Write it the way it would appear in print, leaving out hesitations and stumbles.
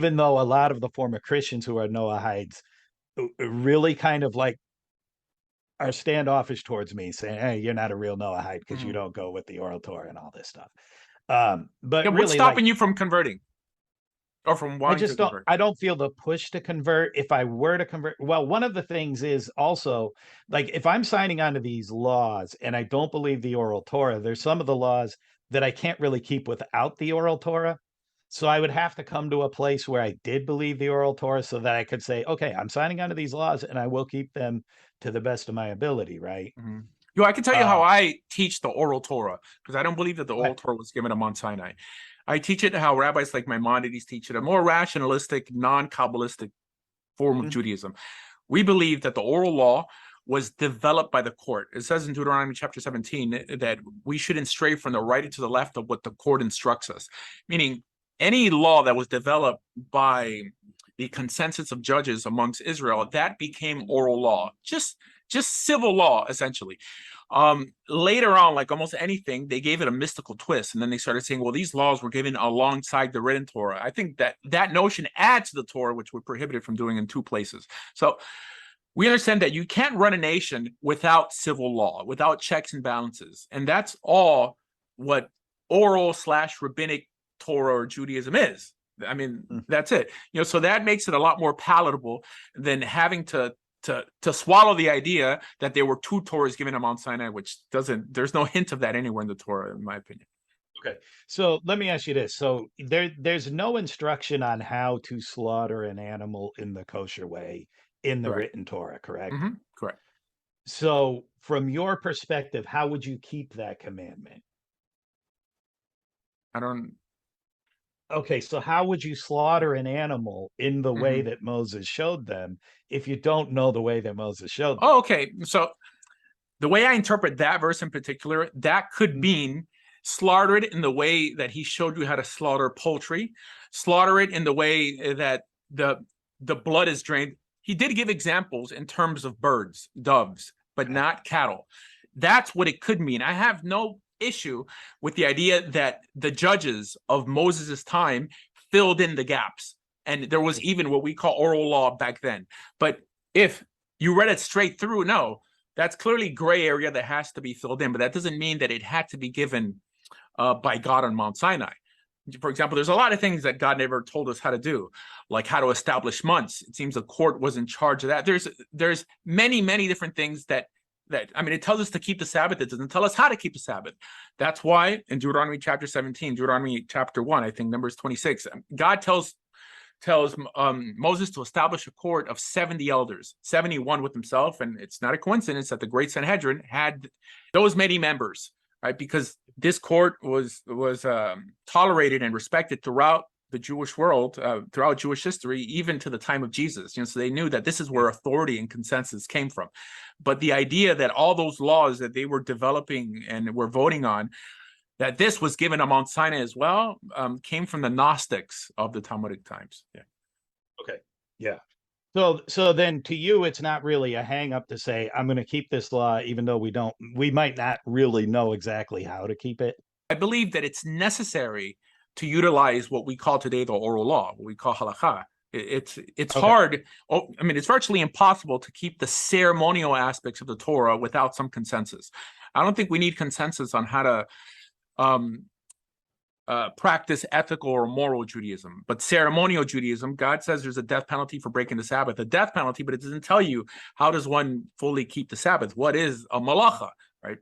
even though a lot of the former Christians who are Noahides really kind of like are standoffish towards me, saying, "Hey, you're not a real Noahide because you Mhm. don't go with the oral Torah and all this stuff." Yeah, But what's really, like, stopping you from converting or from I wanting to just don't. convert? I don't feel the push to convert. If I were to convert, well, one of the things is also like if I'm signing on to these laws and I don't believe the oral Torah, there's some of the laws that I can't really keep without the oral Torah. So I would have to come to a place where I did believe the oral Torah so that I could say, okay, I'm signing on to these laws and I will keep them to the best of my ability, right? Mhm. Yo, I can tell you how Um, I teach the oral Torah because I don't believe that the oral but Torah was given on Mount Sinai. I teach it how rabbis like Maimonides teach it, a more rationalistic, non-Kabbalistic form of mhm, Judaism. We believe that the oral law was developed by the court. It says in Deuteronomy chapter 17 that we shouldn't stray from the right to the left of what the court instructs us, meaning any law that was developed by the consensus of judges amongst Israel, that became oral law, just civil law, essentially. Later on, like almost anything, they gave it a mystical twist, and then they started saying, well, these laws were given alongside the written Torah. I think that that notion adds to the Torah, which we're prohibited from doing in two places. So we understand that you can't run a nation without civil law, without checks and balances. And that's all what oral slash rabbinic Torah or Judaism is. I mean, mhm. that's it. So that makes it a lot more palatable than having to swallow the idea that there were two Torahs given on Mount Sinai, which doesn't, there's no hint of that anywhere in the Torah, in my opinion. Okay. So let me ask you this. So there's no instruction on how to slaughter an animal in the kosher way in the Correct. written Torah, correct? Correct. So from your perspective, how would you keep that commandment? I don't. Okay, so how would you slaughter an animal in the way Mhm. that Moses showed them if you don't know the way that Moses showed them? Oh, okay. So the way I interpret that verse in particular, that could Mhm. mean slaughter it in the way that he showed you how to slaughter poultry, slaughter it in the way that the the blood is drained. He did give examples in terms of birds, doves, but Okay. not cattle. That's what it could mean. I have no issue with the idea that the judges of Moses' time filled in the gaps. And there was even what we call oral law back then. But if you read it straight through, no, that's clearly gray area that has to be filled in, but that doesn't mean that it had to be given by God on Mount Sinai. For example, there's a lot of things that God never told us how to do, like how to establish months. It seems the court was in charge of that. There's many different things that I mean, it tells us to keep the Sabbath. It doesn't tell us how to keep the Sabbath. That's why in Deuteronomy chapter 17, Deuteronomy chapter 1, I think Numbers 26, God tells Moses to establish a court of 70 elders, 71 with himself. And it's not a coincidence that the great Sanhedrin had those many members, right? Because this court was tolerated and respected throughout the Jewish world, throughout Jewish history, even to the time of Jesus. So they knew that this is where authority and consensus came from. But the idea that all those laws that they were developing and were voting on, that this was given on Mount Sinai as well, came from the Gnostics of the Talmudic times. Yeah. Okay. Yeah. So then to you, it's not really a hang up to say, I'm going to keep this law, even though we might not really know exactly how to keep it. I believe that it's necessary to utilize what we call today the oral law, what we call halakha. It's Okay. hard. I mean, it's virtually impossible to keep the ceremonial aspects of the Torah without some consensus. I don't think we need consensus on how to um, practice ethical or moral Judaism. But ceremonial Judaism, God says there's a death penalty for breaking the Sabbath, a death penalty, but it doesn't tell you how does one fully keep the Sabbath. What is a malacha, right?